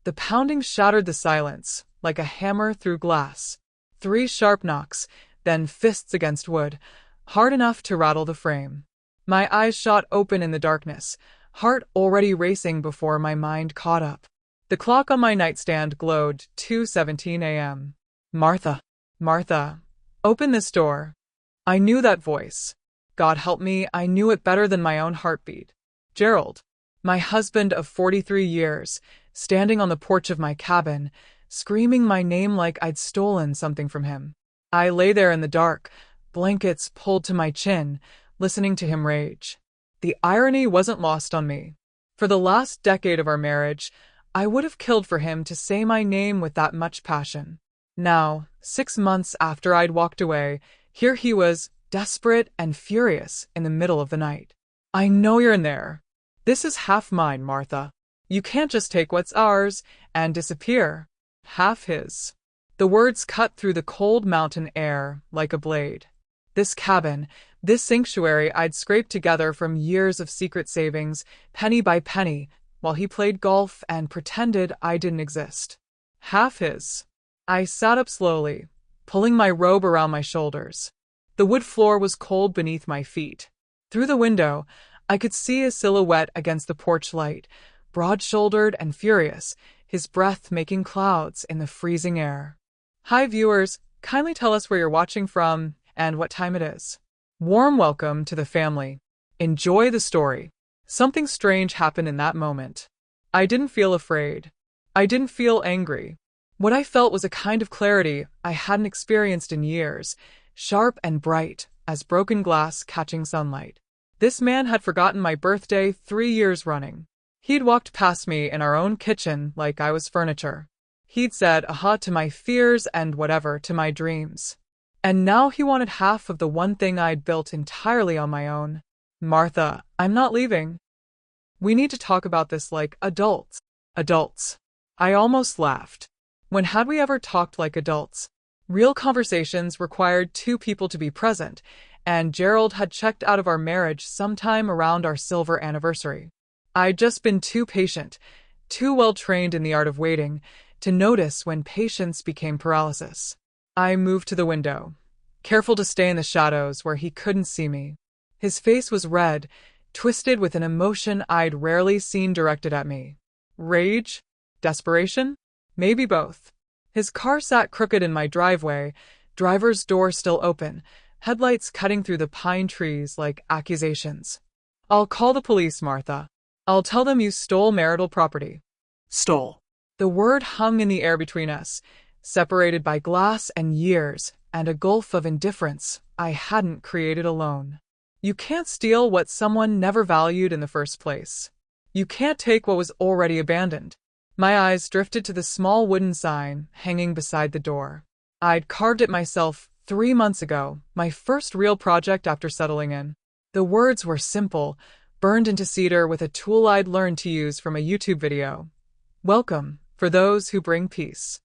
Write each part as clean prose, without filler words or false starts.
The pounding shattered the silence, like a hammer through glass. 3 sharp knocks, then fists against wood, hard enough to rattle the frame. My eyes shot open in the darkness, heart already racing before my mind caught up. The clock on my nightstand glowed 2:17 a.m. Martha, Martha, open this door. I knew that voice. God help me, I knew it better than my own heartbeat. Gerald, my husband of 43 years, standing on the porch of my cabin, screaming my name like I'd stolen something from him. I lay there in the dark, blankets pulled to my chin, listening to him rage. The irony wasn't lost on me. For the last decade of our marriage, I would have killed for him to say my name with that much passion. Now, 6 months after I'd walked away, here he was, desperate and furious in the middle of the night. I know you're in there. This is half mine, Martha. You can't just take what's ours and disappear. Half his. The words cut through the cold mountain air like a blade. This cabin, this sanctuary I'd scraped together from years of secret savings, penny by penny, while he played golf and pretended I didn't exist. Half his. I sat up slowly, pulling my robe around my shoulders. The wood floor was cold beneath my feet. Through the window, I could see a silhouette against the porch light, broad-shouldered and furious, his breath making clouds in the freezing air. Hi viewers, kindly tell us where you're watching from and what time it is. Warm welcome to the family. Enjoy the story. Something strange happened in that moment. I didn't feel afraid. I didn't feel angry. What I felt was a kind of clarity I hadn't experienced in years, sharp and bright as broken glass catching sunlight. This man had forgotten my birthday 3 years running. He'd walked past me in our own kitchen like I was furniture. He'd said aha to my fears and whatever to my dreams. And now he wanted half of the one thing I'd built entirely on my own. Martha, I'm not leaving. We need to talk about this like adults. Adults. I almost laughed. When had we ever talked like adults? Real conversations required 2 people to be present, and Gerald had checked out of our marriage sometime around our silver anniversary. I'd just been too patient, too well trained in the art of waiting, to notice when patience became paralysis. I moved to the window, careful to stay in the shadows where he couldn't see me. His face was red, twisted with an emotion I'd rarely seen directed at me. Rage? Desperation? Maybe both. His car sat crooked in my driveway, driver's door still open, headlights cutting through the pine trees like accusations. I'll call the police, Martha. I'll tell them you stole marital property. Stole. The word hung in the air between us, separated by glass and years, and a gulf of indifference I hadn't created alone. You can't steal what someone never valued in the first place. You can't take what was already abandoned. My eyes drifted to the small wooden sign hanging beside the door. I'd carved it myself 3 months ago, my first real project after settling in. The words were simple, burned into cedar with a tool I'd learned to use from a YouTube video. Welcome, for those who bring peace.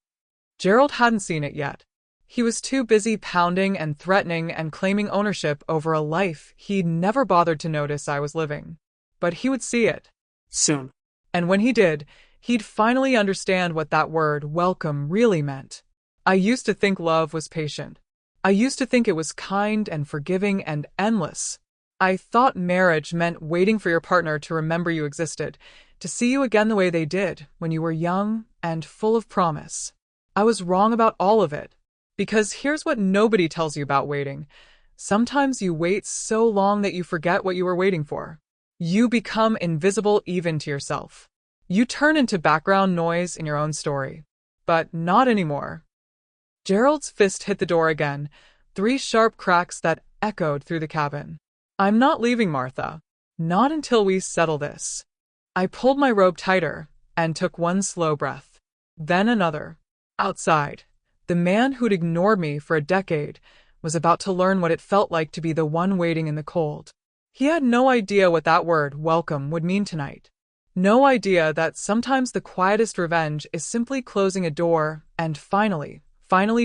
Gerald hadn't seen it yet. He was too busy pounding and threatening and claiming ownership over a life he'd never bothered to notice I was living. But he would see it. Soon. And when he did, he'd finally understand what that word, welcome, really meant. I used to think love was patient. I used to think it was kind and forgiving and endless. I thought marriage meant waiting for your partner to remember you existed, to see you again the way they did when you were young and full of promise. I was wrong about all of it. Because here's what nobody tells you about waiting. Sometimes you wait so long that you forget what you were waiting for. You become invisible even to yourself. You turn into background noise in your own story. But not anymore. Gerald's fist hit the door again, 3 sharp cracks that echoed through the cabin. I'm not leaving, Martha. Not until we settle this. I pulled my robe tighter and took one slow breath. Then another. Outside, the man who'd ignored me for a decade was about to learn what it felt like to be the one waiting in the cold. He had no idea what that word, welcome, would mean tonight. No idea that sometimes the quietest revenge is simply closing a door and finally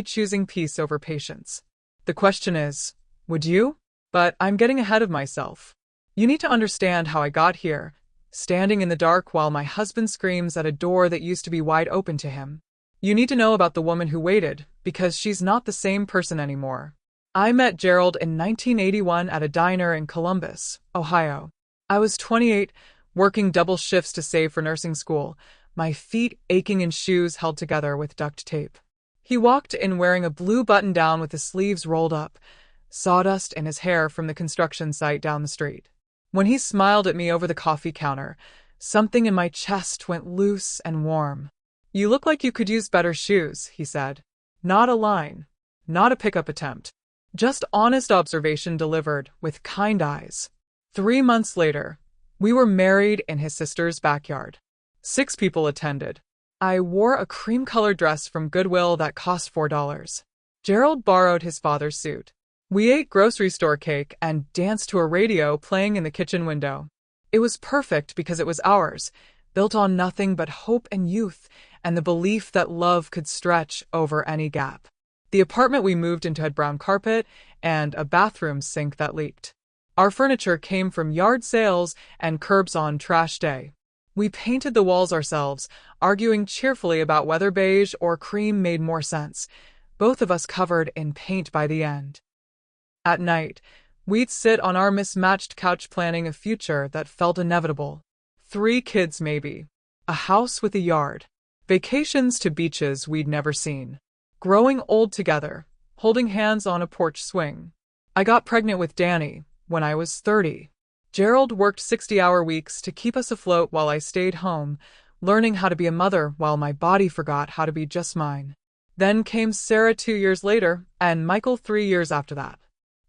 choosing peace over patience. The question is, would you? But I'm getting ahead of myself. You need to understand how I got here. standing in the dark while my husband screams at a door that used to be wide open to him. You need to know about the woman who waited, because she's not the same person anymore. I met Gerald in 1981 at a diner in Columbus, Ohio. I was 28, working double shifts to save for nursing school, my feet aching in shoes held together with duct tape. He walked in wearing a blue button-down with the sleeves rolled up, sawdust in his hair from the construction site down the street. When he smiled at me over the coffee counter, something in my chest went loose and warm. You look like you could use better shoes, he said. Not a line. Not a pickup attempt. Just honest observation delivered with kind eyes. 3 months later, we were married in his sister's backyard. 6 people attended. I wore a cream-colored dress from Goodwill that cost $4. Gerald borrowed his father's suit. We ate grocery store cake and danced to a radio playing in the kitchen window. It was perfect because it was ours, built on nothing but hope and youth, and the belief that love could stretch over any gap. The apartment we moved into had brown carpet and a bathroom sink that leaked. Our furniture came from yard sales and curbs on trash day. We painted the walls ourselves, arguing cheerfully about whether beige or cream made more sense, both of us covered in paint by the end. At night, we'd sit on our mismatched couch planning a future that felt inevitable. 3 kids maybe. A house with a yard. Vacations to beaches we'd never seen. Growing old together, holding hands on a porch swing. I got pregnant with Danny when I was 30. Gerald worked 60-hour weeks to keep us afloat while I stayed home, learning how to be a mother while my body forgot how to be just mine. Then came Sarah 2 years later, and Michael 3 years after that.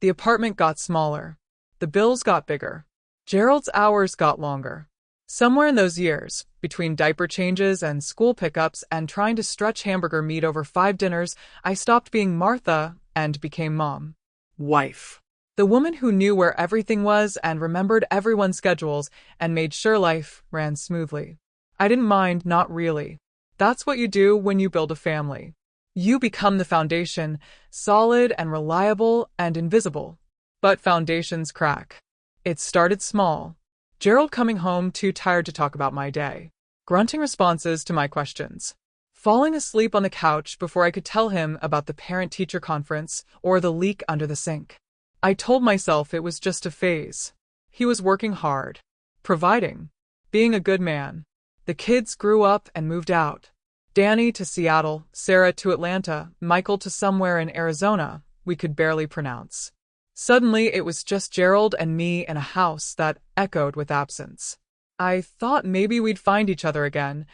The apartment got smaller. The bills got bigger. Gerald's hours got longer. Somewhere in those years, between diaper changes and school pickups and trying to stretch hamburger meat over 5 dinners, I stopped being Martha and became mom. Wife. The woman who knew where everything was and remembered everyone's schedules and made sure life ran smoothly. I didn't mind, not really. That's what you do when you build a family. You become the foundation, solid and reliable and invisible. But foundations crack. It started small. Gerald coming home too tired to talk about my day. Grunting responses to my questions. Falling asleep on the couch before I could tell him about the parent-teacher conference or the leak under the sink. I told myself it was just a phase. He was working hard. Providing. Being a good man. The kids grew up and moved out. Danny to Seattle, Sarah to Atlanta, Michael to somewhere in Arizona we could barely pronounce. Suddenly, it was just Gerald and me in a house that echoed with absence. I thought maybe we'd find each other again,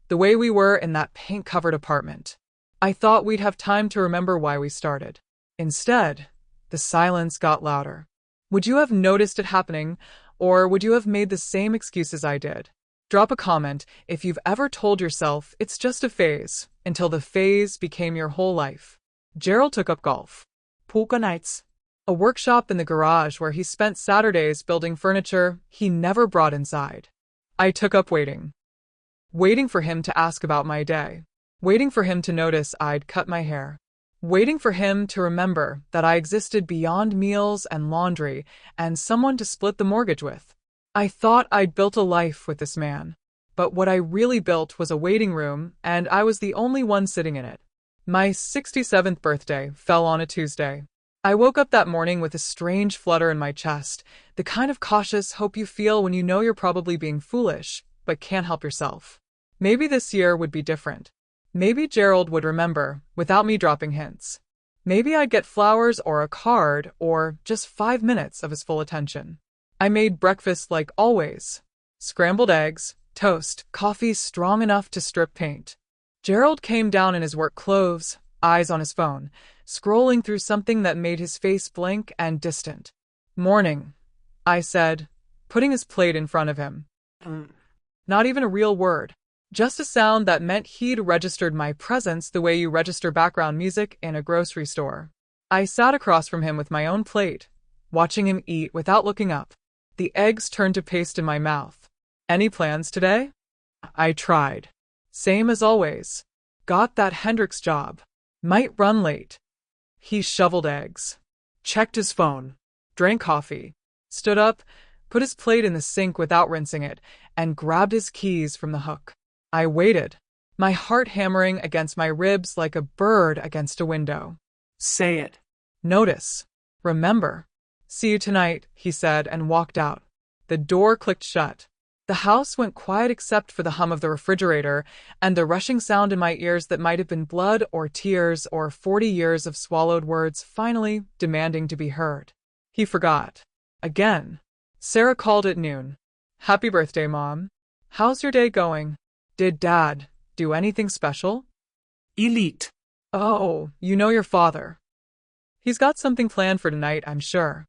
the way we were in that paint-covered apartment. I thought we'd have time to remember why we started. Instead, the silence got louder. Would you have noticed it happening, or would you have made the same excuses I did? Drop a comment if you've ever told yourself it's just a phase, until the phase became your whole life. Gerald took up golf. Polka nights. A workshop in the garage where he spent Saturdays building furniture he never brought inside. I took up waiting. Waiting for him to ask about my day. Waiting for him to notice I'd cut my hair. Waiting for him to remember that I existed beyond meals and laundry and someone to split the mortgage with. I thought I'd built a life with this man. But what I really built was a waiting room, and I was the only one sitting in it. My 67th birthday fell on a Tuesday. I woke up that morning with a strange flutter in my chest, the kind of cautious hope you feel when you know you're probably being foolish, but can't help yourself. Maybe this year would be different. Maybe Gerald would remember, without me dropping hints. Maybe I'd get flowers or a card, or just 5 minutes of his full attention. I made breakfast like always. Scrambled eggs, toast, coffee strong enough to strip paint. Gerald came down in his work clothes, eyes on his phone, scrolling through something that made his face blank and distant. Morning, I said, putting his plate in front of him. Not even a real word. Just a sound that meant he'd registered my presence the way you register background music in a grocery store. I sat across from him with my own plate, watching him eat without looking up. The eggs turned to paste in my mouth. Any plans today? I tried. Same as always. Got that Hendrix job. Might run late. He shoveled eggs. Checked his phone. Drank coffee. Stood up, put his plate in the sink without rinsing it, and grabbed his keys from the hook. I waited, my heart hammering against my ribs like a bird against a window. Say it. Notice. Remember. See you tonight, he said and walked out. The door clicked shut. The house went quiet except for the hum of the refrigerator and the rushing sound in my ears that might have been blood or tears or 40 years of swallowed words finally demanding to be heard. He forgot. Again. Sarah called at noon. Happy birthday, Mom. How's your day going? Did Dad do anything special? Elite. Oh, you know your father. He's got something planned for tonight, I'm sure.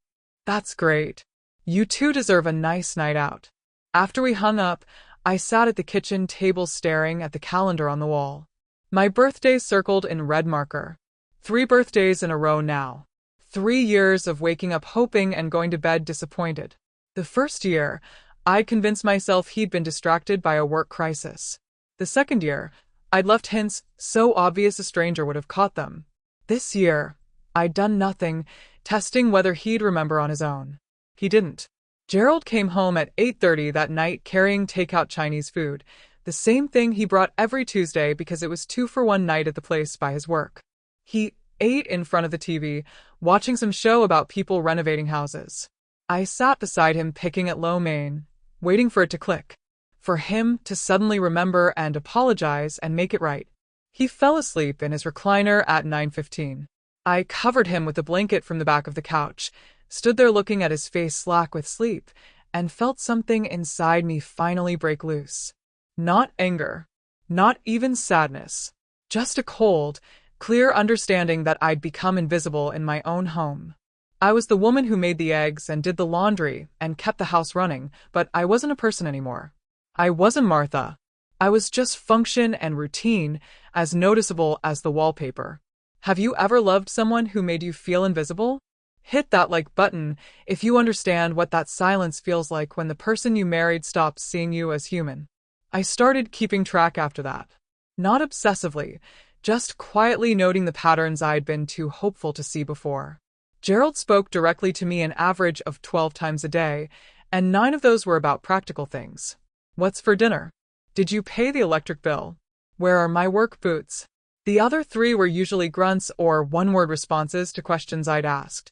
That's great. You two deserve a nice night out. After we hung up, I sat at the kitchen table staring at the calendar on the wall. My birthday circled in red marker. 3 birthdays in a row now. 3 years of waking up hoping and going to bed disappointed. The first year, I'd convinced myself he'd been distracted by a work crisis. The second year, I'd left hints so obvious a stranger would have caught them. This year, I'd done nothing, testing whether he'd remember on his own. He didn't. Gerald came home at 8:30 that night carrying takeout Chinese food, the same thing he brought every Tuesday because it was 2 for 1 night at the place by his work. He ate in front of the TV, watching some show about people renovating houses. I sat beside him picking at lo mein, waiting for it to click, for him to suddenly remember and apologize and make it right. He fell asleep in his recliner at 9:15. I covered him with a blanket from the back of the couch, stood there looking at his face slack with sleep, and felt something inside me finally break loose. Not anger, not even sadness, just a cold, clear understanding that I'd become invisible in my own home. I was the woman who made the eggs and did the laundry and kept the house running, but I wasn't a person anymore. I wasn't Martha. I was just function and routine, as noticeable as the wallpaper. Have you ever loved someone who made you feel invisible? Hit that like button if you understand what that silence feels like when the person you married stops seeing you as human. I started keeping track after that. Not obsessively, just quietly noting the patterns I'd been too hopeful to see before. Gerald spoke directly to me an average of 12 times a day, and 9 of those were about practical things. What's for dinner? Did you pay the electric bill? Where are my work boots? The other 3 were usually grunts or one-word responses to questions I'd asked.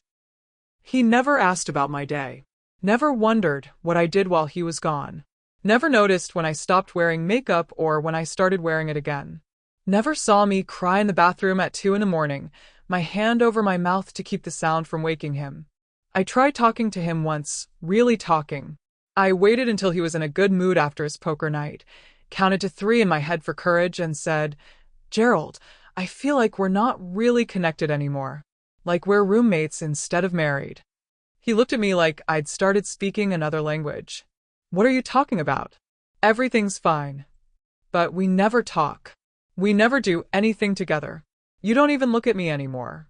He never asked about my day. Never wondered what I did while he was gone. Never noticed when I stopped wearing makeup or when I started wearing it again. Never saw me cry in the bathroom at 2 in the morning, my hand over my mouth to keep the sound from waking him. I tried talking to him once, really talking. I waited until he was in a good mood after his poker night, counted to 3 in my head for courage, and said, "Gerald, I feel like we're not really connected anymore. Like we're roommates instead of married." He looked at me like I'd started speaking another language. "What are you talking about? Everything's fine. But we never talk. We never do anything together. You don't even look at me anymore.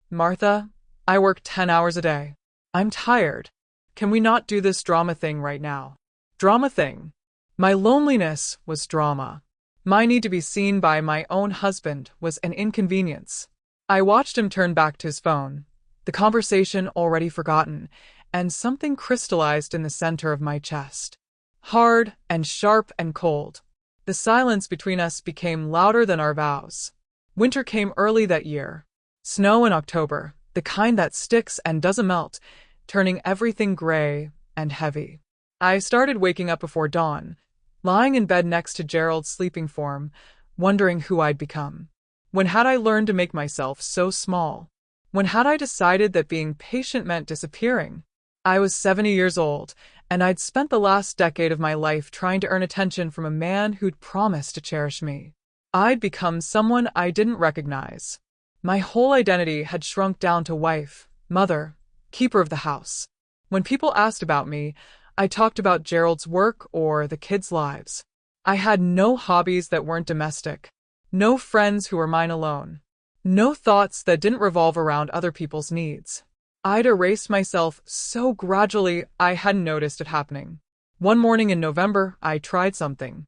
Martha, I work 10 hours a day. I'm tired. Can we not do this drama thing right now?" Drama thing. My loneliness was drama. My need to be seen by my own husband was an inconvenience. I watched him turn back to his phone, the conversation already forgotten, and something crystallized in the center of my chest. Hard and sharp and cold. The silence between us became louder than our vows. Winter came early that year. Snow in October, the kind that sticks and doesn't melt, turning everything gray and heavy. I started waking up before dawn, lying in bed next to Gerald's sleeping form, wondering who I'd become. When had I learned to make myself so small? When had I decided that being patient meant disappearing? I was 70 years old, and I'd spent the last decade of my life trying to earn attention from a man who'd promised to cherish me. I'd become someone I didn't recognize. My whole identity had shrunk down to wife, mother, keeper of the house. When people asked about me, I talked about Gerald's work or the kids' lives. I had no hobbies that weren't domestic. No friends who were mine alone. No thoughts that didn't revolve around other people's needs. I'd erased myself so gradually I hadn't noticed it happening. One morning in November, I tried something.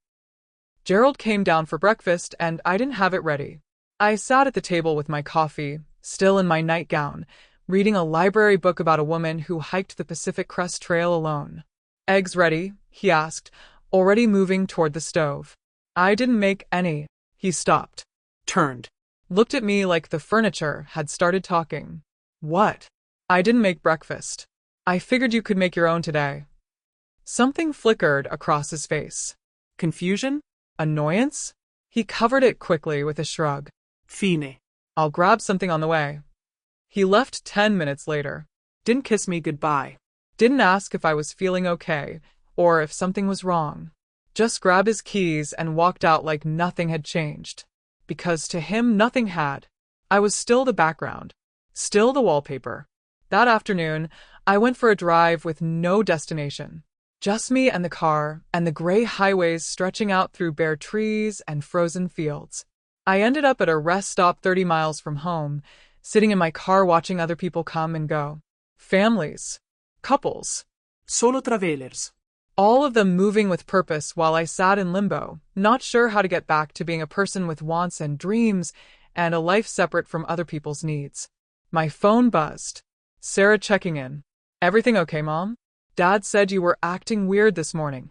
Gerald came down for breakfast and I didn't have it ready. I sat at the table with my coffee, still in my nightgown, reading a library book about a woman who hiked the Pacific Crest Trail alone. "Eggs ready?" he asked, already moving toward the stove. I didn't make any. He stopped, Turned. looked at me like the furniture had started talking. What? I didn't make breakfast. I figured you could make your own today. Something flickered across his face. Confusion? Annoyance? He covered it quickly with a shrug. Fine. I'll grab something on the way. He left 10 minutes later. Didn't kiss me goodbye. Didn't ask if I was feeling okay or if something was wrong. Just grabbed his keys and walked out like nothing had changed. Because to him, nothing had. I was still the background, still the wallpaper. That afternoon, I went for a drive with no destination. Just me and the car, and the gray highways stretching out through bare trees and frozen fields. I ended up at a rest stop 30 miles from home, sitting in my car watching other people come and go. Families, couples, Solo travelers. all of them moving with purpose while I sat in limbo, not sure how to get back to being a person with wants and dreams and a life separate from other people's needs. My phone buzzed. Sarah checking in. Everything okay, Mom? Dad said you were acting weird this morning.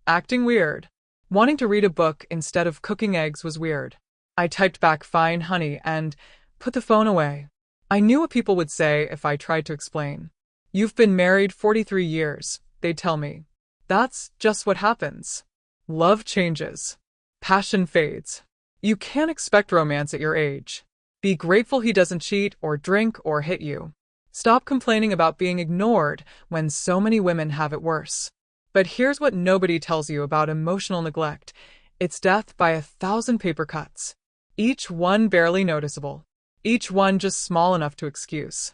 Acting weird. Wanting to read a book instead of cooking eggs was weird. I typed back fine, honey, and put the phone away. I knew what people would say if I tried to explain. You've been married 43 years, they'd tell me. That's just what happens. Love changes. Passion fades. You can't expect romance at your age. Be grateful he doesn't cheat or drink or hit you. Stop complaining about being ignored when so many women have it worse. But here's what nobody tells you about emotional neglect. It's death by 1,000 paper cuts. Each one barely noticeable. Each one just small enough to excuse.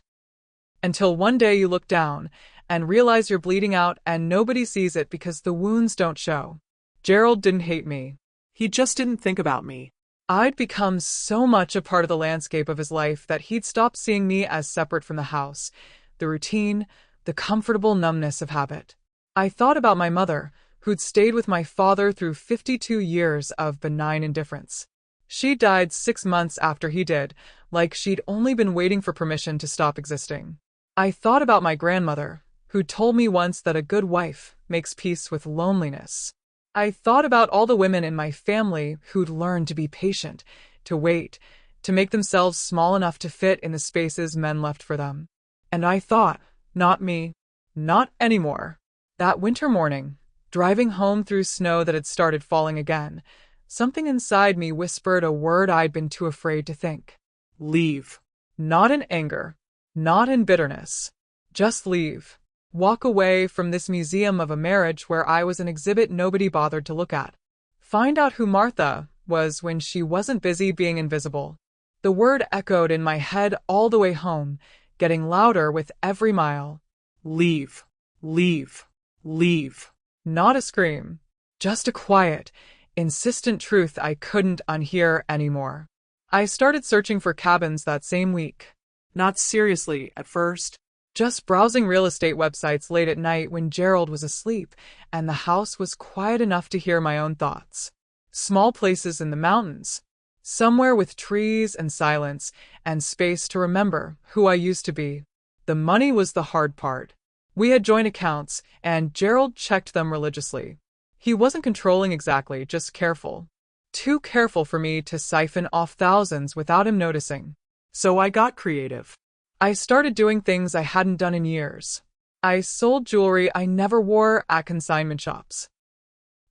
Until one day you look down and realize you're bleeding out and nobody sees it because the wounds don't show. Gerald didn't hate me. He just didn't think about me. I'd become so much a part of the landscape of his life that he'd stopped seeing me as separate from the house, the routine, the comfortable numbness of habit. I thought about my mother, who'd stayed with my father through 52 years of benign indifference. She died 6 months after he did, like she'd only been waiting for permission to stop existing. I thought about my grandmother, who told me once that a good wife makes peace with loneliness. I thought about all the women in my family who'd learned to be patient, to wait, to make themselves small enough to fit in the spaces men left for them. And I thought, not me, not anymore. That winter morning, driving home through snow that had started falling again, something inside me whispered a word I'd been too afraid to think. Leave. Not in anger, not in bitterness. Just leave. Walk away from this museum of a marriage where I was an exhibit nobody bothered to look at. Find out who Martha was when she wasn't busy being invisible. The word echoed in my head all the way home, getting louder with every mile. Leave. Leave. Leave. Not a scream, just a quiet, insistent truth I couldn't unhear anymore. I started searching for cabins that same week. Not seriously at first. Just browsing real estate websites late at night when Gerald was asleep and the house was quiet enough to hear my own thoughts. Small places in the mountains, somewhere with trees and silence and space to remember who I used to be. The money was the hard part. We had joint accounts and Gerald checked them religiously. He wasn't controlling exactly, just careful. Too careful for me to siphon off thousands without him noticing. So I got creative. I started doing things I hadn't done in years. I sold jewelry I never wore at consignment shops.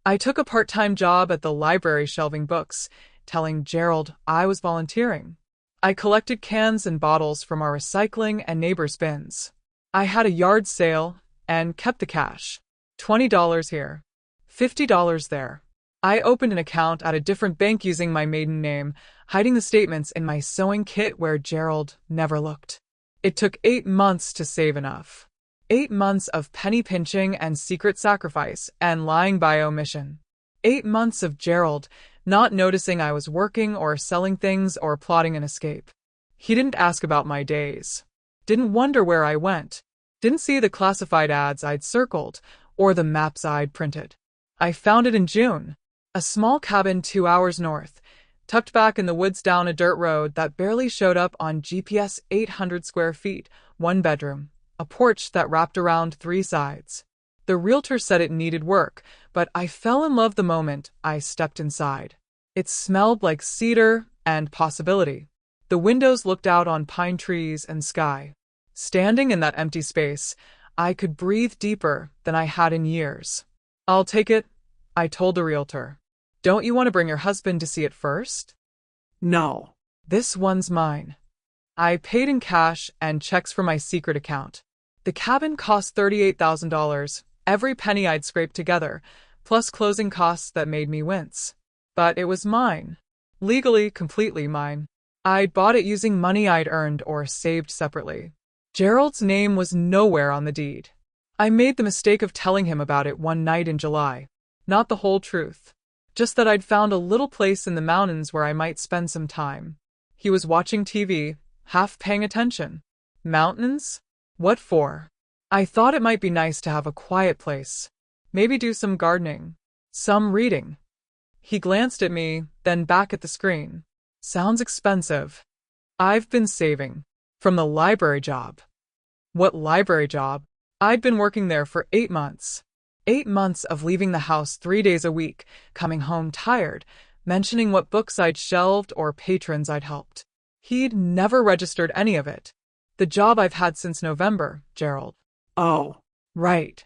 I took a part-time job at the library shelving books, telling Gerald I was volunteering. I collected cans and bottles from our recycling and neighbors' bins. I had a yard sale and kept the cash. $20 here, $50 there. I opened an account at a different bank using my maiden name, hiding the statements in my sewing kit where Gerald never looked. It took 8 months to save enough. 8 months of penny pinching and secret sacrifice and lying by omission. 8 months of Gerald not noticing I was working or selling things or plotting an escape. He didn't ask about my days. Didn't wonder where I went. Didn't see the classified ads I'd circled or the maps I'd printed. I found it in June. A small cabin 2 hours north, tucked back in the woods down a dirt road that barely showed up on GPS. 800 square feet, 1 bedroom, a porch that wrapped around 3 sides. The realtor said it needed work, but I fell in love the moment I stepped inside. It smelled like cedar and possibility. The windows looked out on pine trees and sky. Standing in that empty space, I could breathe deeper than I had in years. "I'll take it," I told the realtor. "Don't you want to bring your husband to see it first?" No. "This one's mine." I paid in cash and checks from my secret account. The cabin cost $38,000, every penny I'd scraped together, plus closing costs that made me wince. But it was mine. Legally, completely mine. I'd bought it using money I'd earned or saved separately. Gerald's name was nowhere on the deed. I made the mistake of telling him about it one night in July. Not the whole truth. Just that I'd found a little place in the mountains where I might spend some time. He was watching TV, half paying attention. Mountains? What for? I thought it might be nice to have a quiet place. Maybe do some gardening. Some reading. He glanced at me, then back at the screen. Sounds expensive. I've been saving. From the library job. What library job? I'd been working there for 8 months. 8 months of leaving the house 3 days a week, coming home tired, mentioning what books I'd shelved or patrons I'd helped. He'd never registered any of it. The job I've had since November, Gerald. Oh. Right.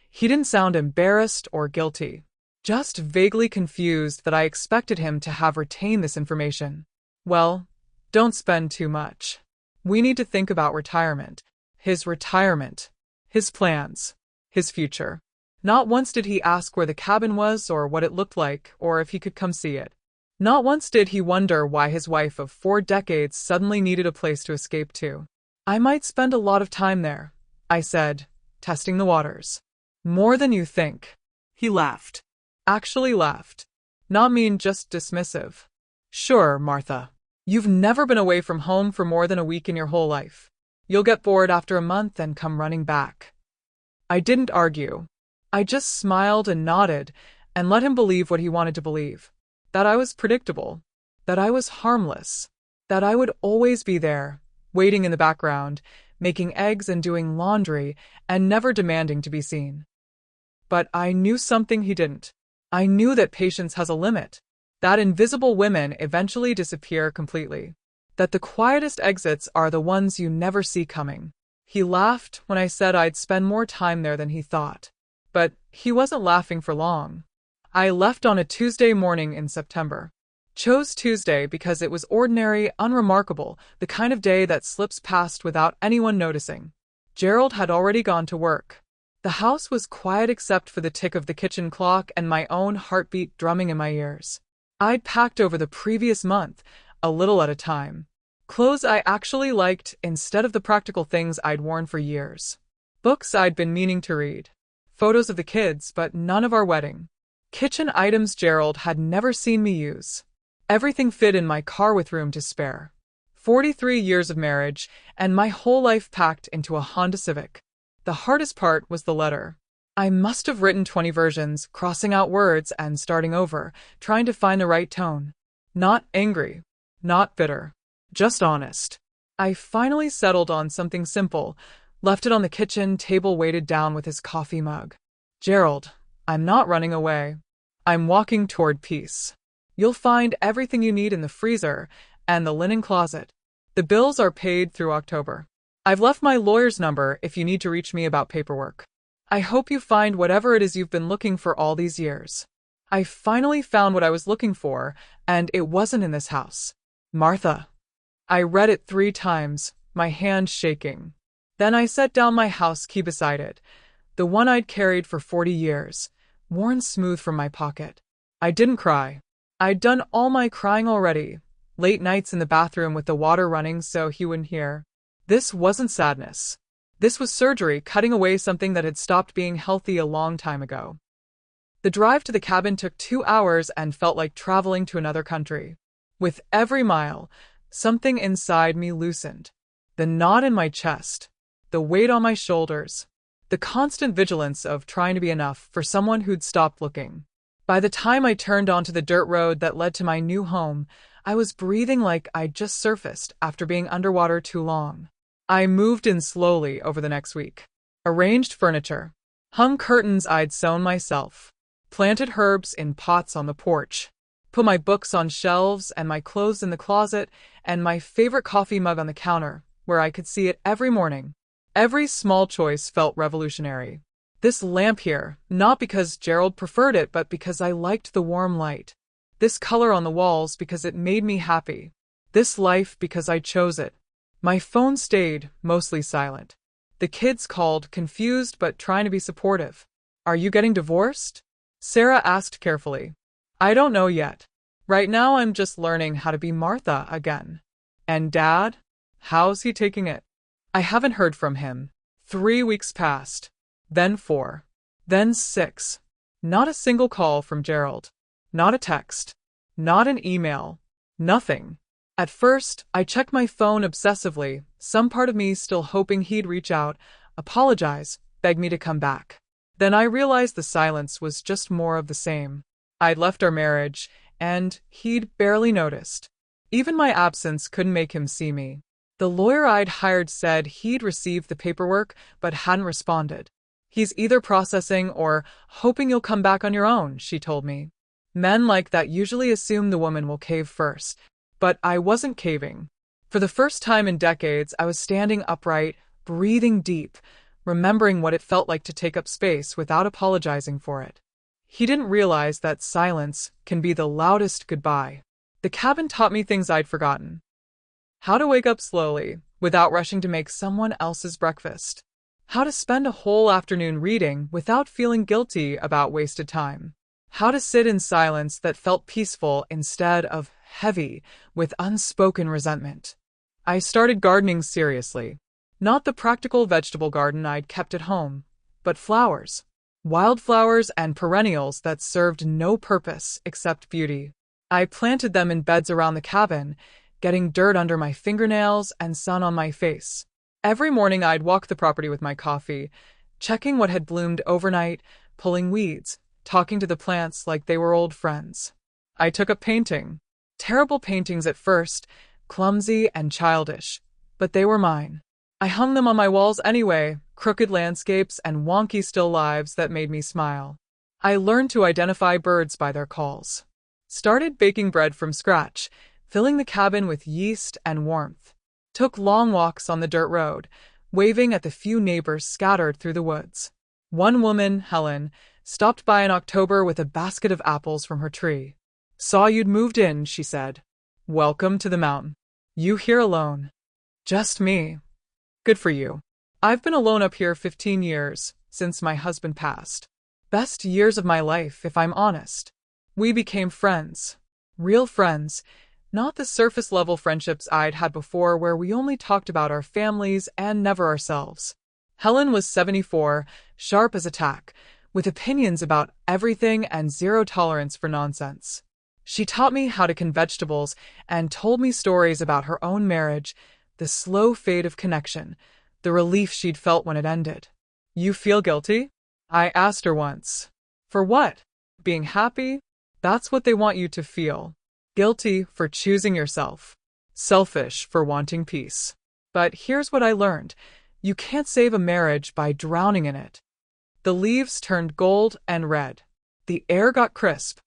He didn't sound embarrassed or guilty. Just vaguely confused that I expected him to have retained this information. Well, don't spend too much. We need to think about retirement. His retirement. His plans. His future. Not once did he ask where the cabin was or what it looked like or if he could come see it. Not once did he wonder why his wife of 4 decades suddenly needed a place to escape to. "I might spend a lot of time there," I said, testing the waters. "More than you think." He laughed. Actually laughed. Not mean, just dismissive. "Sure, Martha. You've never been away from home for more than a week in your whole life. You'll get bored after a month and come running back." I didn't argue. I just smiled and nodded and let him believe what he wanted to believe. That I was predictable. That I was harmless. That I would always be there, waiting in the background, making eggs and doing laundry, and never demanding to be seen. But I knew something he didn't. I knew that patience has a limit. That invisible women eventually disappear completely. That the quietest exits are the ones you never see coming. He laughed when I said I'd spend more time there than he thought. But he wasn't laughing for long. I left on a Tuesday morning in September. Chose Tuesday because it was ordinary, unremarkable, the kind of day that slips past without anyone noticing. Gerald had already gone to work. The house was quiet except for the tick of the kitchen clock and my own heartbeat drumming in my ears. I'd packed over the previous month, a little at a time. Clothes I actually liked instead of the practical things I'd worn for years. Books I'd been meaning to read. Photos of the kids, but none of our wedding. Kitchen items Gerald had never seen me use. Everything fit in my car with room to spare. 43 years of marriage, and my whole life packed into a Honda Civic. The hardest part was the letter. I must have written 20 versions, crossing out words and starting over, trying to find the right tone. Not angry. Not bitter. Just honest. I finally settled on something simple, left it on the kitchen table weighted down with his coffee mug. "Gerald, I'm not running away. I'm walking toward peace. You'll find everything you need in the freezer and the linen closet. The bills are paid through October. I've left my lawyer's number if you need to reach me about paperwork. I hope you find whatever it is you've been looking for all these years." I finally found what I was looking for, and it wasn't in this house. "Martha." I read it 3 times, my hand shaking. Then I set down my house key beside it, the one I'd carried for 40 years, worn smooth from my pocket. I didn't cry. I'd done all my crying already, late nights in the bathroom with the water running so he wouldn't hear. This wasn't sadness. This was surgery cutting away something that had stopped being healthy a long time ago. The drive to the cabin took 2 hours and felt like traveling to another country. With every mile, something inside me loosened. The knot in my chest, the weight on my shoulders, the constant vigilance of trying to be enough for someone who'd stopped looking. By the time I turned onto the dirt road that led to my new home, I was breathing like I'd just surfaced after being underwater too long. I moved in slowly over the next week. Arranged furniture. Hung curtains I'd sewn myself. Planted herbs in pots on the porch. Put my books on shelves and my clothes in the closet and my favorite coffee mug on the counter, where I could see it every morning. Every small choice felt revolutionary. This lamp here, not because Gerald preferred it, but because I liked the warm light. This color on the walls because it made me happy. This life because I chose it. My phone stayed mostly silent. The kids called, confused but trying to be supportive. Are you getting divorced? Sarah asked carefully. I don't know yet. Right now I'm just learning how to be Martha again. And Dad? How's he taking it? I haven't heard from him. 3 weeks passed. Then 4. Then 6. Not a single call from Gerald. Not a text. Not an email. Nothing. At first, I checked my phone obsessively, some part of me still hoping he'd reach out, apologize, beg me to come back. Then I realized the silence was just more of the same. I'd left our marriage, and he'd barely noticed. Even my absence couldn't make him see me. The lawyer I'd hired said he'd received the paperwork but hadn't responded. He's either processing or hoping you'll come back on your own, she told me. Men like that usually assume the woman will cave first. But I wasn't caving. For the first time in decades, I was standing upright, breathing deep, remembering what it felt like to take up space without apologizing for it. He didn't realize that silence can be the loudest goodbye. The cabin taught me things I'd forgotten. How to wake up slowly, without rushing to make someone else's breakfast. How to spend a whole afternoon reading without feeling guilty about wasted time. How to sit in silence that felt peaceful instead of heavy with unspoken resentment. I started gardening seriously. Not the practical vegetable garden I'd kept at home, but flowers. Wildflowers and perennials that served no purpose except beauty. I planted them in beds around the cabin, getting dirt under my fingernails and sun on my face. Every morning I'd walk the property with my coffee, checking what had bloomed overnight, pulling weeds, talking to the plants like they were old friends. I took up painting. Terrible paintings at first, clumsy and childish, but they were mine. I hung them on my walls anyway, crooked landscapes and wonky still lives that made me smile. I learned to identify birds by their calls. Started baking bread from scratch, filling the cabin with yeast and warmth. Took long walks on the dirt road, waving at the few neighbors scattered through the woods. One woman, Helen, stopped by in October with a basket of apples from her tree. Saw you'd moved in, she said. Welcome to the mountain. You here alone? Just me. Good for you. I've been alone up here 15 years, since my husband passed. Best years of my life, if I'm honest. We became friends. Real friends. Not the surface-level friendships I'd had before where we only talked about our families and never ourselves. Helen was 74, sharp as a tack, with opinions about everything and zero tolerance for nonsense. She taught me how to can vegetables and told me stories about her own marriage, the slow fade of connection, the relief she'd felt when it ended. You feel guilty? I asked her once. For what? Being happy? That's what they want you to feel. Guilty for choosing yourself. Selfish for wanting peace. But here's what I learned. You can't save a marriage by drowning in it. The leaves turned gold and red. The air got crisp.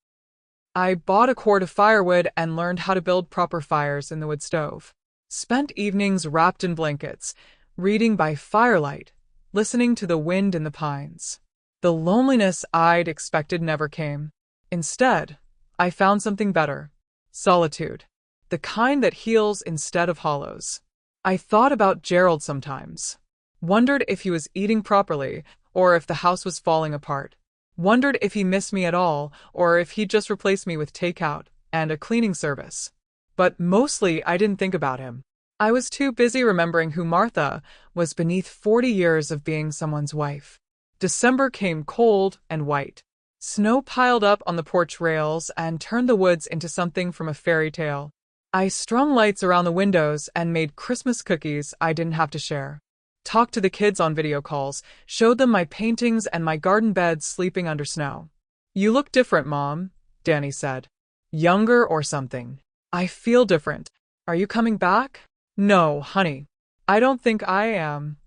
I bought a quart of firewood and learned how to build proper fires in the wood stove. Spent evenings wrapped in blankets, reading by firelight, listening to the wind in the pines. The loneliness I'd expected never came. Instead, I found something better. Solitude. The kind that heals instead of hollows. I thought about Gerald sometimes. Wondered if he was eating properly, or if the house was falling apart. Wondered if he missed me at all, or if he'd just replaced me with takeout and a cleaning service. But mostly I didn't think about him. I was too busy remembering who Martha was beneath 40 years of being someone's wife. December came cold and white. Snow piled up on the porch rails and turned the woods into something from a fairy tale. I strung lights around the windows and made Christmas cookies I didn't have to share. Talked to the kids on video calls, showed them my paintings and my garden beds sleeping under snow. You look different, Mom, Danny said. Younger or something. I feel different. Are you coming back? No, honey. I don't think I am.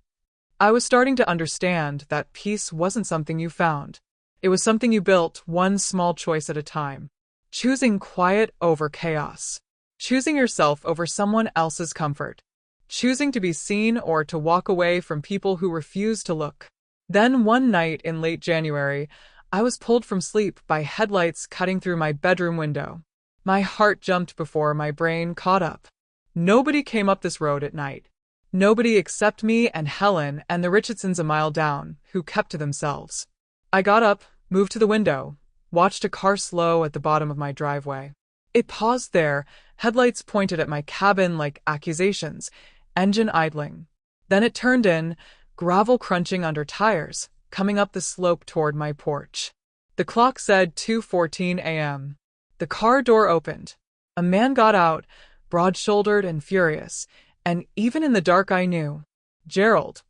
I was starting to understand that peace wasn't something you found. It was something you built one small choice at a time. Choosing quiet over chaos. Choosing yourself over someone else's comfort. Choosing to be seen or to walk away from people who refuse to look. Then one night in late January, I was pulled from sleep by headlights cutting through my bedroom window. My heart jumped before my brain caught up. Nobody came up this road at night. Nobody except me and Helen and the Richardsons a mile down, who kept to themselves. I got up, moved to the window, watched a car slow at the bottom of my driveway. It paused there, headlights pointed at my cabin like accusations, engine idling. Then it turned in, gravel crunching under tires, coming up the slope toward my porch. The clock said 2:14 a.m. The car door opened. A man got out, broad-shouldered and furious, and even in the dark I knew. Gerald.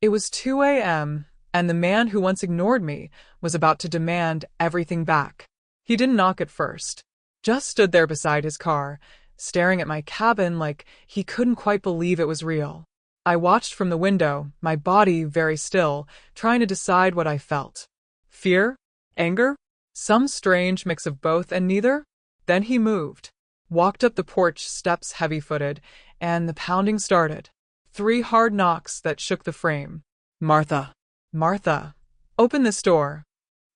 It was 2 a.m., and the man who once ignored me was about to demand everything back. He didn't knock at first, just stood there beside his car, staring at my cabin like he couldn't quite believe it was real. I watched from the window, my body very still, trying to decide what I felt. Fear? Anger? Some strange mix of both and neither? Then he moved, walked up the porch steps heavy-footed, and the pounding started. 3 hard knocks that shook the frame. Martha. Martha, open this door.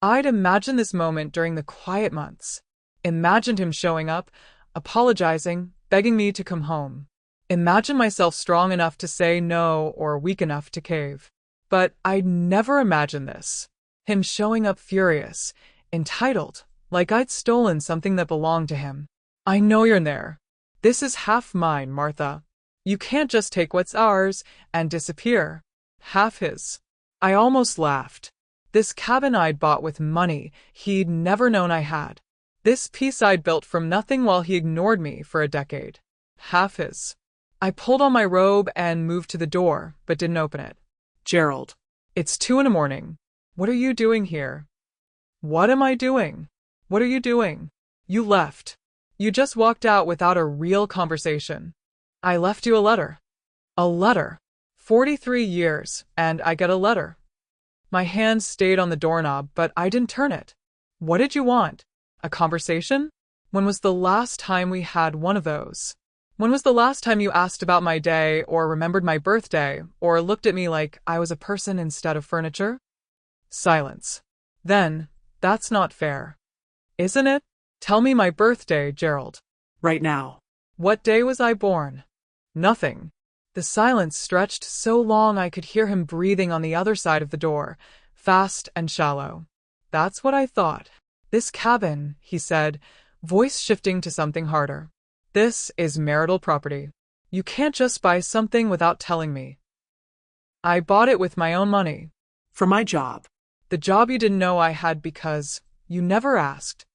I'd imagined this moment during the quiet months. Imagined him showing up, apologizing, begging me to come home. Imagined myself strong enough to say no or weak enough to cave. But I'd never imagined this. Him showing up furious, entitled, like I'd stolen something that belonged to him. I know you're in there. This is half mine, Martha. You can't just take what's ours and disappear. Half his. I almost laughed. This cabin I'd bought with money he'd never known I had. This piece I'd built from nothing while he ignored me for a decade. Half his. I pulled on my robe and moved to the door, but didn't open it. Gerald. It's 2 a.m. What are you doing here? What am I doing? What are you doing? You left. You just walked out without a real conversation. I left you a letter. A letter. 43 years, and I get a letter. My hand stayed on the doorknob, but I didn't turn it. What did you want? A conversation? When was the last time we had one of those? When was the last time you asked about my day, or remembered my birthday, or looked at me like I was a person instead of furniture? Silence. Then, that's not fair. Isn't it? Tell me my birthday, Gerald. Right now. What day was I born? Nothing. The silence stretched so long I could hear him breathing on the other side of the door, fast and shallow. That's what I thought. This cabin, he said, voice shifting to something harder. This is marital property. You can't just buy something without telling me. I bought it with my own money. For my job. The job you didn't know I had because you never asked.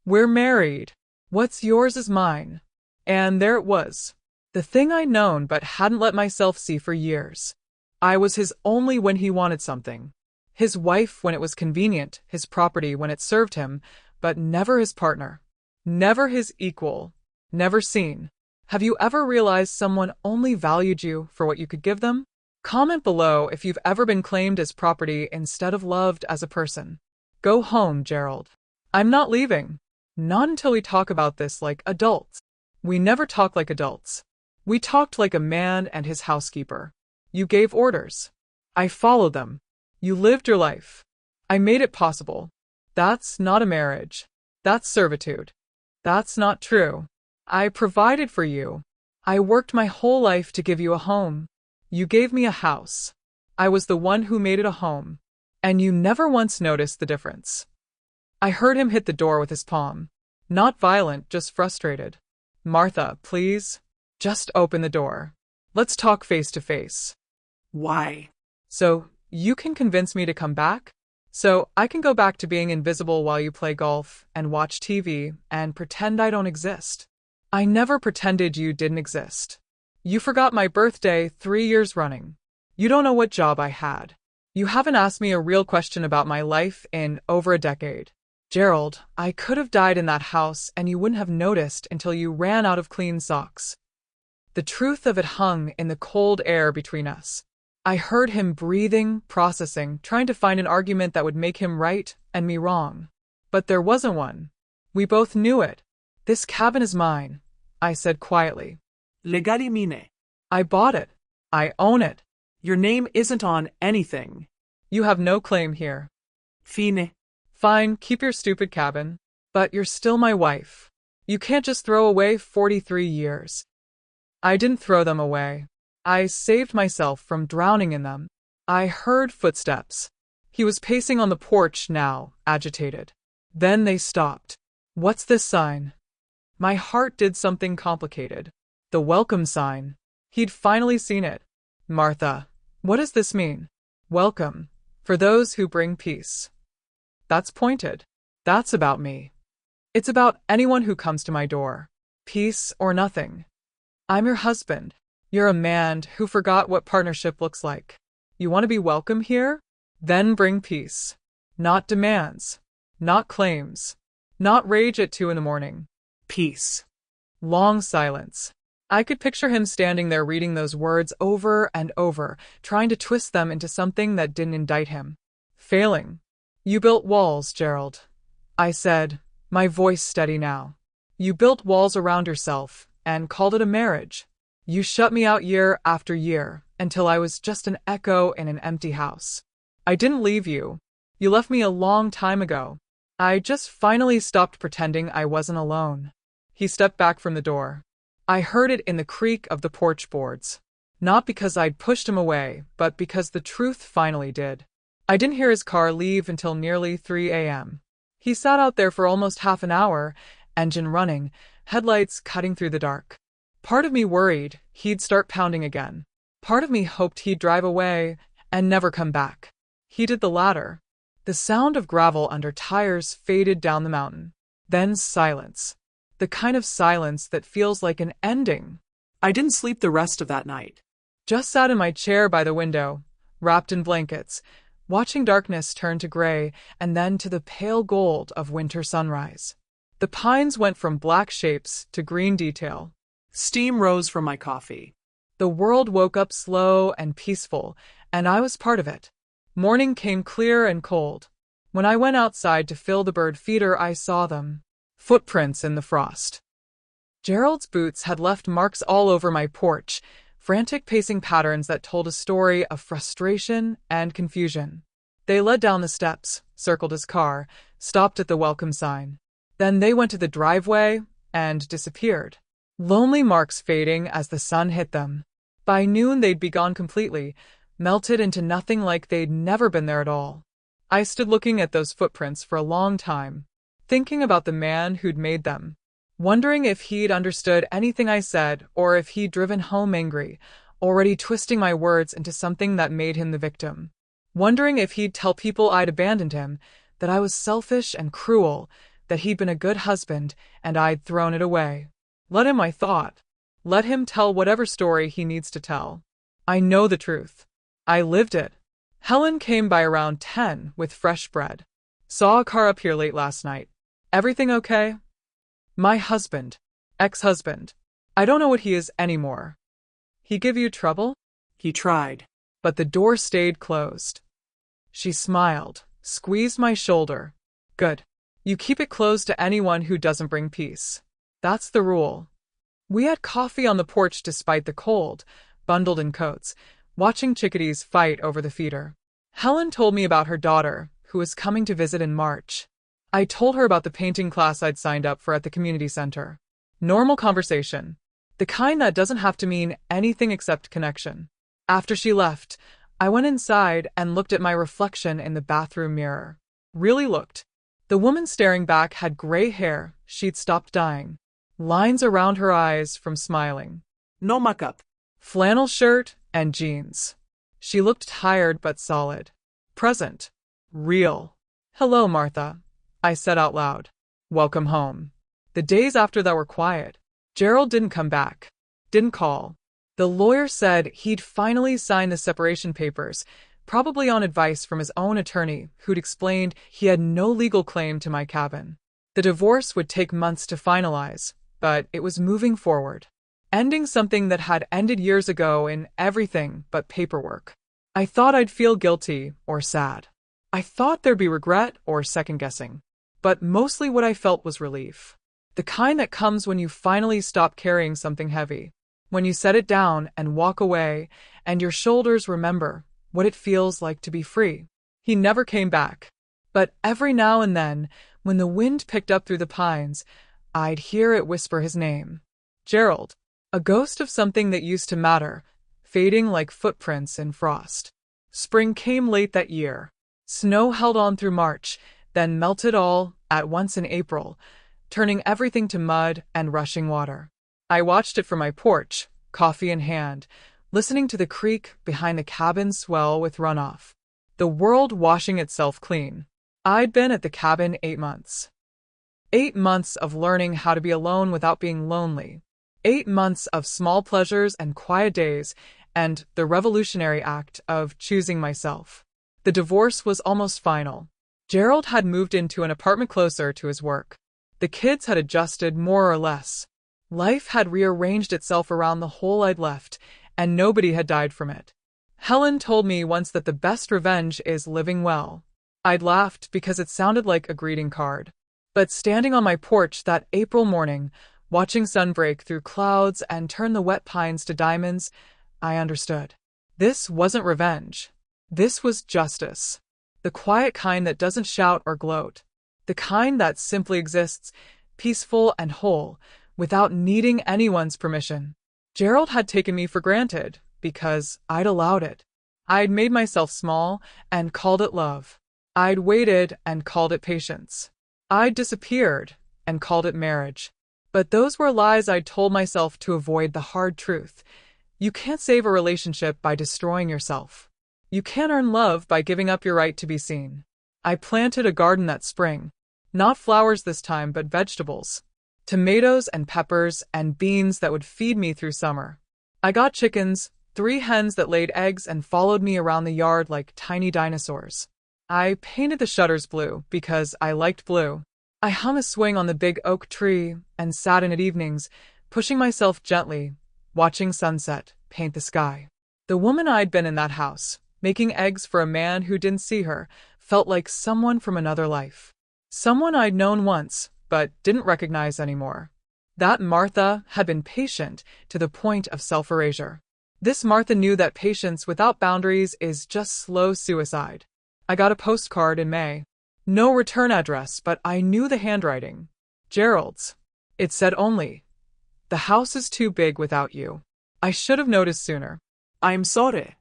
We're married. What's yours is mine. And there it was. The thing I'd known but hadn't let myself see for years. I was his only when he wanted something. His wife when it was convenient, his property when it served him, but never his partner. Never his equal. Never seen. Have you ever realized someone only valued you for what you could give them? Comment below if you've ever been claimed as property instead of loved as a person. Go home, Gerald. I'm not leaving. Not until we talk about this like adults. We never talk like adults. We talked like a man and his housekeeper. You gave orders. I followed them. You lived your life. I made it possible. That's not a marriage. That's servitude. That's not true. I provided for you. I worked my whole life to give you a home. You gave me a house. I was the one who made it a home. And you never once noticed the difference. I heard him hit the door with his palm. Not violent, just frustrated. Martha, please. Just open the door. Let's talk face to face. Why? So you can convince me to come back? So I can go back to being invisible while you play golf and watch TV and pretend I don't exist. I never pretended you didn't exist. You forgot my birthday 3 years running. You don't know what job I had. You haven't asked me a real question about my life in over a decade. Gerald, I could have died in that house and you wouldn't have noticed until you ran out of clean socks. The truth of it hung in the cold air between us. I heard him breathing, processing, trying to find an argument that would make him right and me wrong. But there wasn't one. We both knew it. This cabin is mine, I said quietly. Legali mine. I bought it. I own it. Your name isn't on anything. You have no claim here. Fine. Fine, keep your stupid cabin. But you're still my wife. You can't just throw away 43 years. I didn't throw them away. I saved myself from drowning in them. I heard footsteps. He was pacing on the porch now, agitated. Then they stopped. What's this sign? My heart did something complicated. The welcome sign. He'd finally seen it. Martha, what does this mean? Welcome. For those who bring peace. That's pointed. That's about me. It's about anyone who comes to my door. Peace or nothing. I'm your husband. You're a man who forgot what partnership looks like. You want to be welcome here? Then bring peace. Not demands. Not claims. Not rage at 2 a.m. Peace. Long silence. I could picture him standing there reading those words over and over, trying to twist them into something that didn't indict him. Failing. You built walls, Gerald. I said, my voice steady now. You built walls around yourself and called it a marriage. You shut me out year after year until I was just an echo in an empty house. I didn't leave you. You left me a long time ago. I just finally stopped pretending I wasn't alone. He stepped back from the door. I heard it in the creak of the porch boards. Not because I'd pushed him away, but because the truth finally did. I didn't hear his car leave until nearly 3 a.m. He sat out there for almost half an hour, engine running, headlights cutting through the dark. Part of me worried he'd start pounding again. Part of me hoped he'd drive away and never come back. He did the latter. The sound of gravel under tires faded down the mountain. Then silence. The kind of silence that feels like an ending. I didn't sleep the rest of that night. Just sat in my chair by the window, wrapped in blankets, watching darkness turn to gray and then to the pale gold of winter sunrise. The pines went from black shapes to green detail. Steam rose from my coffee. The world woke up slow and peaceful, and I was part of it. Morning came clear and cold. When I went outside to fill the bird feeder, I saw them. Footprints in the frost. Gerald's boots had left marks all over my porch, frantic pacing patterns that told a story of frustration and confusion. They led down the steps, circled his car, stopped at the welcome sign. Then they went to the driveway and disappeared. Lonely marks fading as the sun hit them. By noon they'd be gone completely, melted into nothing, like they'd never been there at all. I stood looking at those footprints for a long time, thinking about the man who'd made them, wondering if he'd understood anything I said or if he'd driven home angry, already twisting my words into something that made him the victim, wondering if he'd tell people I'd abandoned him, that I was selfish and cruel, that he'd been a good husband and I'd thrown it away. Let him, I thought. Let him tell whatever story he needs to tell. I know the truth. I lived it. Helen came by around 10 with fresh bread. Saw a car up here late last night. Everything okay? My husband. Ex-husband. I don't know what he is anymore. He give you trouble? He tried. But the door stayed closed. She smiled, squeezed my shoulder. Good. You keep it closed to anyone who doesn't bring peace. That's the rule. We had coffee on the porch despite the cold, bundled in coats, watching chickadees fight over the feeder. Helen told me about her daughter, who was coming to visit in March. I told her about the painting class I'd signed up for at the community center. Normal conversation. The kind that doesn't have to mean anything except connection. After she left, I went inside and looked at my reflection in the bathroom mirror. Really looked. The woman staring back had gray hair she'd stopped dyeing. Lines around her eyes from smiling. No makeup. Flannel shirt and jeans. She looked tired but solid. Present. Real. Hello, Martha, I said out loud. Welcome home. The days after that were quiet. Gerald didn't come back. Didn't call. The lawyer said he'd finally signed the separation papers, probably on advice from his own attorney, who'd explained he had no legal claim to my cabin. The divorce would take months to finalize, but it was moving forward. Ending something that had ended years ago in everything but paperwork. I thought I'd feel guilty or sad. I thought there'd be regret or second guessing. But mostly what I felt was relief. The kind that comes when you finally stop carrying something heavy. When you set it down and walk away, and your shoulders remember what it feels like to be free. He never came back. But every now and then, when the wind picked up through the pines, I'd hear it whisper his name. Gerald. A ghost of something that used to matter, fading like footprints in frost. Spring came late that year. Snow held on through March, then melted all at once in April, turning everything to mud and rushing water. I watched it from my porch, coffee in hand, listening to the creek behind the cabin swell with runoff. The world washing itself clean. I'd been at the cabin 8 months. 8 months of learning how to be alone without being lonely. 8 months of small pleasures and quiet days, and the revolutionary act of choosing myself. The divorce was almost final. Gerald had moved into an apartment closer to his work. The kids had adjusted more or less. Life had rearranged itself around the hole I'd left, and nobody had died from it. Helen told me once that the best revenge is living well. I'd laughed because it sounded like a greeting card. But standing on my porch that April morning, watching sun break through clouds and turn the wet pines to diamonds, I understood. This wasn't revenge. This was justice. The quiet kind that doesn't shout or gloat. The kind that simply exists, peaceful and whole, without needing anyone's permission. Gerald had taken me for granted, because I'd allowed it. I'd made myself small and called it love. I'd waited and called it patience. I'd disappeared and called it marriage. But those were lies I'd told myself to avoid the hard truth. You can't save a relationship by destroying yourself. You can't earn love by giving up your right to be seen. I planted a garden that spring. Not flowers this time, but vegetables. Tomatoes and peppers and beans that would feed me through summer. I got chickens, 3 hens that laid eggs and followed me around the yard like tiny dinosaurs. I painted the shutters blue because I liked blue. I hung a swing on the big oak tree and sat in it evenings, pushing myself gently, watching sunset paint the sky. The woman I'd been in that house, making eggs for a man who didn't see her, felt like someone from another life. Someone I'd known once, but didn't recognize anymore. That Martha had been patient to the point of self-erasure. This Martha knew that patience without boundaries is just slow suicide. I got a postcard in May. No return address, but I knew the handwriting. Gerald's. It said only, "The house is too big without you." I should have noticed sooner. I'm sorry.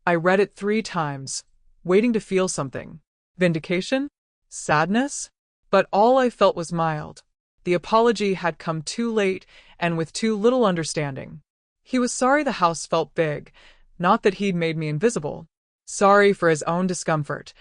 I read it 3 times, waiting to feel something. Vindication? Sadness? But all I felt was mild. The apology had come too late and with too little understanding. He was sorry the house felt big, not that he'd made me invisible. Sorry for his own discomfort,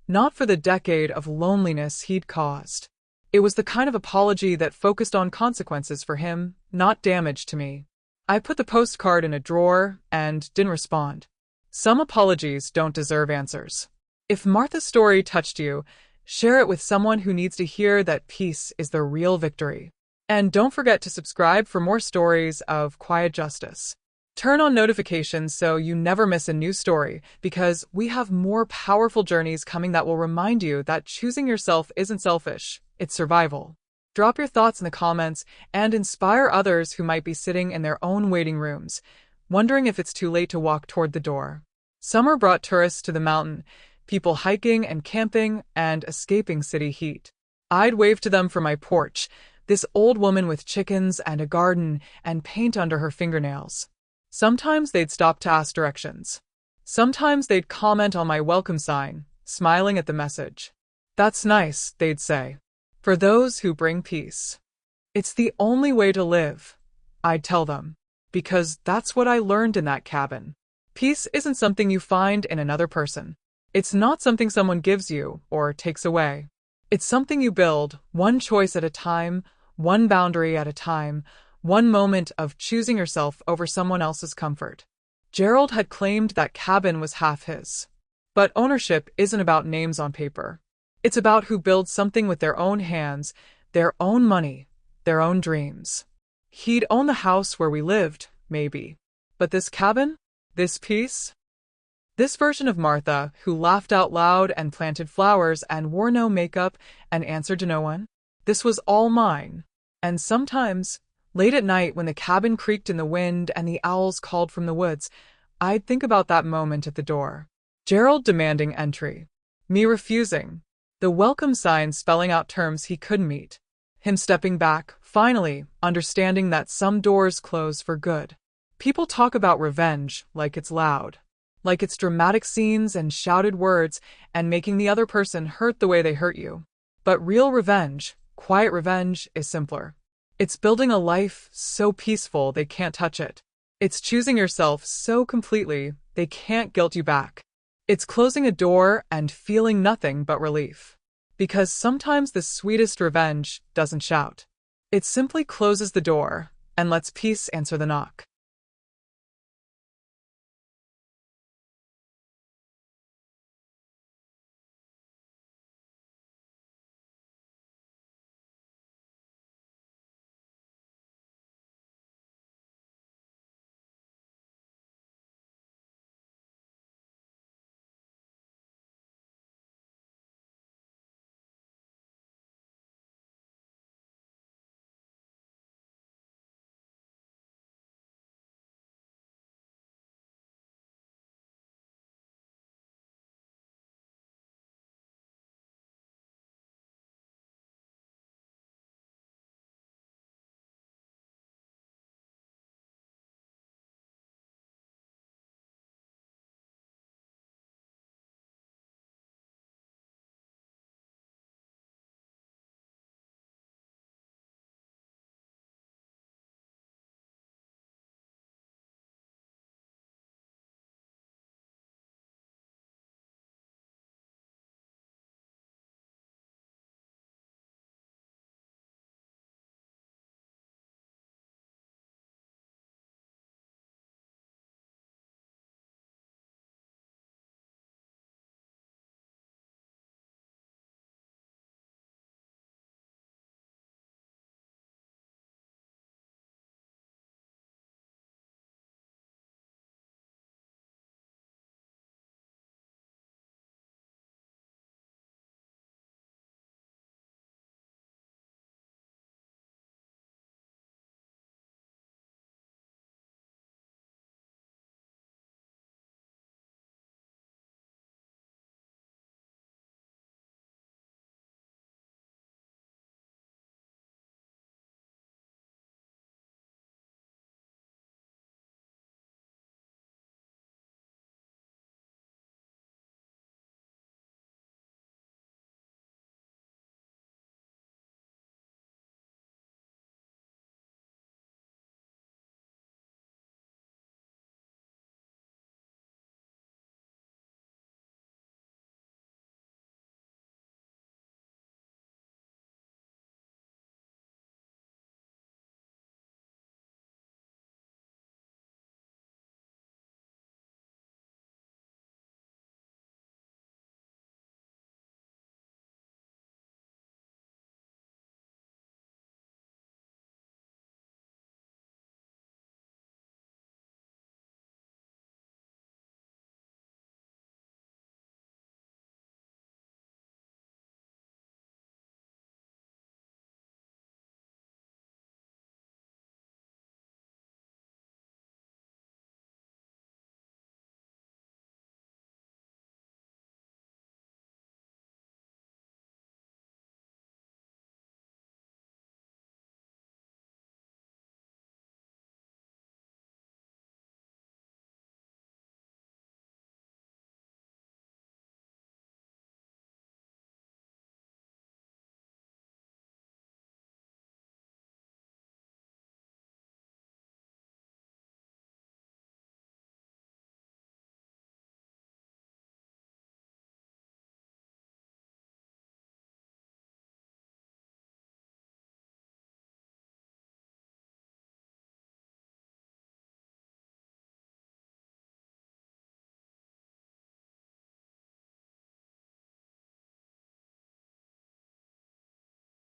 not for the decade of loneliness he'd caused. It was the kind of apology that focused on consequences for him, not damage to me. I put the postcard in a drawer and didn't respond. Some apologies don't deserve answers. If Martha's story touched you, share it with someone who needs to hear that peace is the real victory. And don't forget to subscribe for more stories of quiet justice. Turn on notifications so you never miss a new story, because we have more powerful journeys coming that will remind you that choosing yourself isn't selfish, it's survival. Drop your thoughts in the comments and inspire others who might be sitting in their own waiting rooms, wondering if it's too late to walk toward the door. Summer brought tourists to the mountain, people hiking and camping and escaping city heat. I'd wave to them from my porch, this old woman with chickens and a garden and paint under her fingernails. Sometimes they'd stop to ask directions. Sometimes they'd comment on my welcome sign, smiling at the message. "That's nice," they'd say. "For those who bring peace." It's the only way to live, I'd tell them, because that's what I learned in that cabin. Peace isn't something you find in another person. It's not something someone gives you or takes away. It's something you build, one choice at a time, one boundary at a time, one moment of choosing yourself over someone else's comfort. Gerald had claimed that cabin was half his. But ownership isn't about names on paper. It's about who builds something with their own hands, their own money, their own dreams. He'd own the house where we lived, maybe. But this cabin? This peace? This version of Martha, who laughed out loud and planted flowers and wore no makeup and answered to no one, this was all mine. And sometimes, late at night when the cabin creaked in the wind and the owls called from the woods, I'd think about that moment at the door. Gerald demanding entry. Me refusing. The welcome sign spelling out terms he couldn't meet. Him stepping back, finally, understanding that some doors close for good. People talk about revenge like it's loud. Like it's dramatic scenes and shouted words and making the other person hurt the way they hurt you. But real revenge, quiet revenge, is simpler. It's building a life so peaceful they can't touch it. It's choosing yourself so completely they can't guilt you back. It's closing a door and feeling nothing but relief. Because sometimes the sweetest revenge doesn't shout. It simply closes the door and lets peace answer the knock.